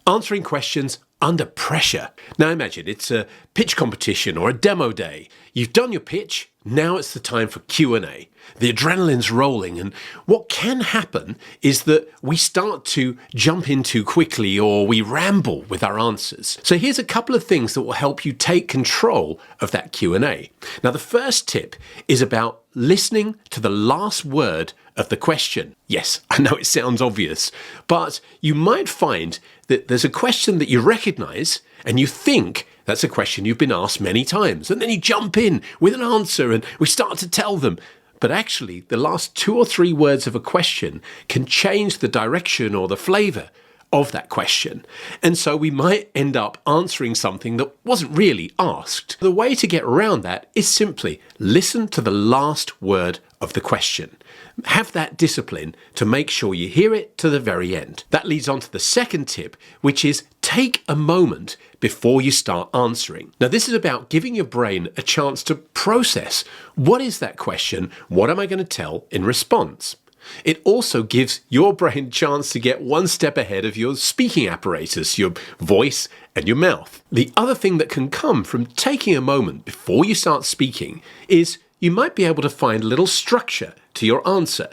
Answering questions under pressure. Now imagine it's a pitch competition or a demo day. You've done your pitch, now it's the time for Q&A. The adrenaline's rolling, and what can happen is that we start to jump in too quickly or we ramble with our answers. So here's a couple of things that will help you take control of that Q&A. Now the first tip is about listening to the last word of the question. Yes, I know it sounds obvious, but you might find that there's a question that you recognize and you think that's a question you've been asked many times, and then you jump in with an answer and we start to tell them. But actually, the last 2 or 3 words of a question can change the direction or the flavour of that question. And so we might end up answering something that wasn't really asked. The way to get around that is simply listen to the last word of the question. Have that discipline to make sure you hear it to the very end. That leads on to the second tip, which is take a moment before you start answering. Now, this is about giving your brain a chance to process what is that question, what am I going to tell in response? It also gives your brain a chance to get one step ahead of your speaking apparatus, your voice and your mouth. The other thing that can come from taking a moment before you start speaking is you might be able to find a little structure to your answer.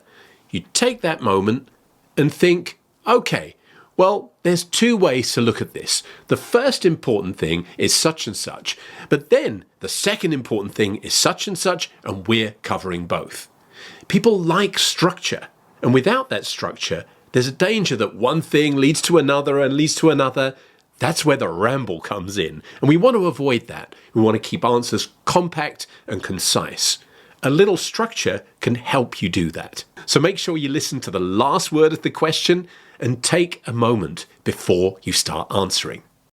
You take that moment and think, okay, well, there's 2 ways to look at this. The first important thing is such and such, but then the second important thing is such and such, and we're covering both. People like structure, and without that structure, there's a danger that one thing leads to another and leads to another. That's where the ramble comes in, and we want to avoid that. We want to keep answers compact and concise. A little structure can help you do that. So make sure you listen to the last word of the question and take a moment before you start answering.